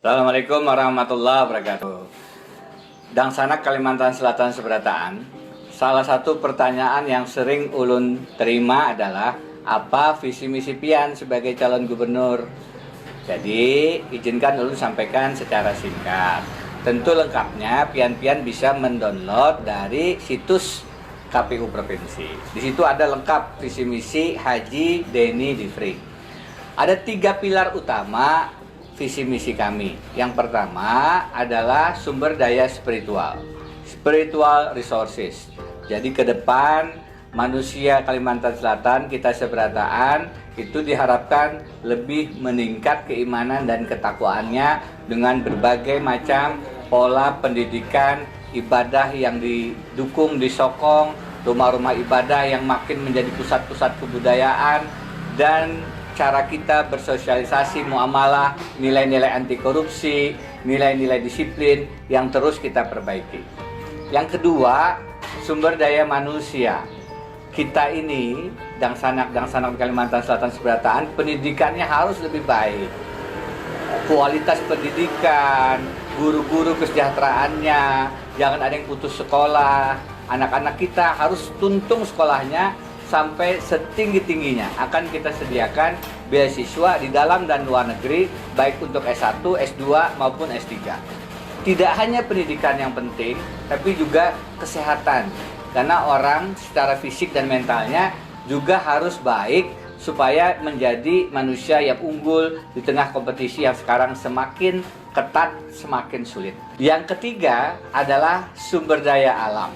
Assalamualaikum warahmatullahi wabarakatuh. Dangsanak Kalimantan Selatan Seberataan. Salah satu pertanyaan yang sering ulun terima adalah apa visi misi pian sebagai calon gubernur. Jadi izinkan ulun sampaikan secara singkat. Tentu lengkapnya pian-pian bisa mendownload dari situs KPU Provinsi. Di situ ada lengkap visi misi Haji Deni Difrik. Ada 3 pilar utama visi misi kami. Yang pertama adalah sumber daya spiritual resources. Jadi ke depan manusia Kalimantan Selatan, kita seberataan itu diharapkan lebih meningkat keimanan dan ketakwaannya dengan berbagai macam pola pendidikan, ibadah yang didukung, disokong, rumah-rumah ibadah yang makin menjadi pusat-pusat kebudayaan, dan cara kita bersosialisasi, muamalah, nilai-nilai anti korupsi, nilai-nilai disiplin yang terus kita perbaiki. Yang kedua, sumber daya manusia. Kita ini, dangsanak di Kalimantan Selatan Seberataan, pendidikannya harus lebih baik. Kualitas pendidikan, guru-guru kesejahteraannya, jangan ada yang putus sekolah. Anak-anak kita harus tuntung sekolahnya sampai setinggi-tingginya. Akan kita sediakan beasiswa di dalam dan luar negeri, baik untuk S1, S2 maupun S3. Tidak hanya pendidikan yang penting, tapi juga kesehatan. Karena orang secara fisik dan mentalnya juga harus baik supaya menjadi manusia yang unggul di tengah kompetisi yang sekarang semakin ketat, semakin sulit. Yang ketiga adalah sumber daya alam,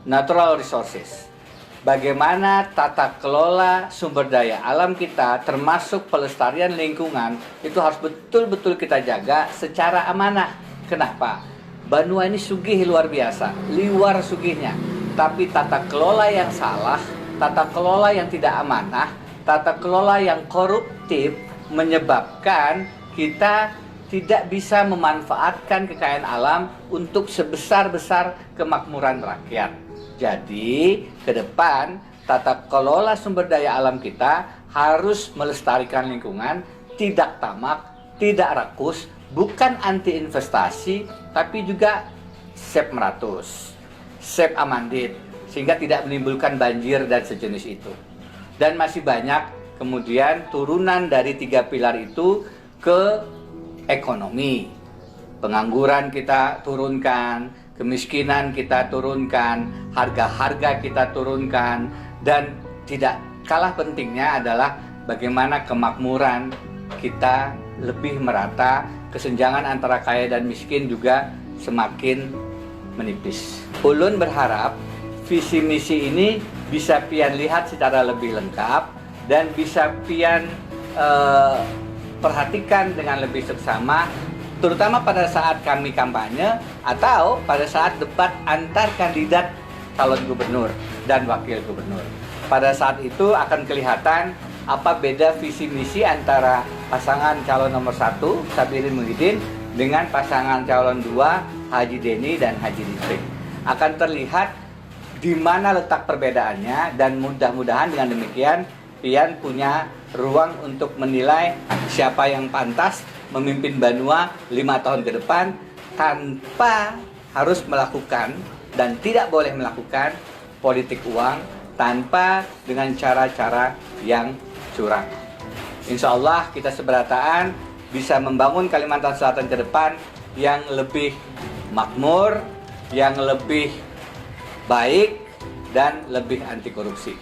natural resources. Bagaimana tata kelola sumber daya alam kita, termasuk pelestarian lingkungan, itu harus betul-betul kita jaga secara amanah. Kenapa? Banua ini sugih luar biasa, liwar sugihnya. Tapi tata kelola yang salah, tata kelola yang tidak amanah, tata kelola yang koruptif menyebabkan kita tidak bisa memanfaatkan kekayaan alam untuk sebesar-besar kemakmuran rakyat. Jadi, ke depan tata kelola sumber daya alam kita harus melestarikan lingkungan, tidak tamak, tidak rakus, bukan anti investasi, tapi juga save meratus, save amandit, sehingga tidak menimbulkan banjir dan sejenis itu. Dan masih banyak kemudian turunan dari 3 pilar itu ke ekonomi. Pengangguran kita turunkan, kemiskinan kita turunkan, harga-harga kita turunkan, dan tidak kalah pentingnya adalah bagaimana kemakmuran kita lebih merata, kesenjangan antara kaya dan miskin juga semakin menipis. Ulun berharap visi misi ini bisa pian lihat secara lebih lengkap dan bisa pian perhatikan dengan lebih seksama, terutama pada saat kami kampanye atau pada saat debat antar kandidat calon gubernur dan wakil gubernur. Pada saat itu akan kelihatan apa beda visi misi antara pasangan calon nomor 1 Sabirin Muhyiddin dengan pasangan calon 2 Haji Deni dan Haji Difrik. Akan terlihat di mana letak perbedaannya, dan mudah-mudahan dengan demikian pian punya ruang untuk menilai siapa yang pantas memimpin Banua 5 tahun ke depan tanpa harus melakukan dan tidak boleh melakukan politik uang, tanpa dengan cara-cara yang curang. Insya Allah kita seberataan bisa membangun Kalimantan Selatan ke depan yang lebih makmur, yang lebih baik, dan lebih anti korupsi.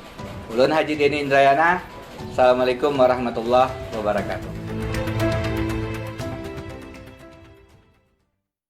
Ulun Haji Deni Indrayana. Assalamualaikum warahmatullahi wabarakatuh.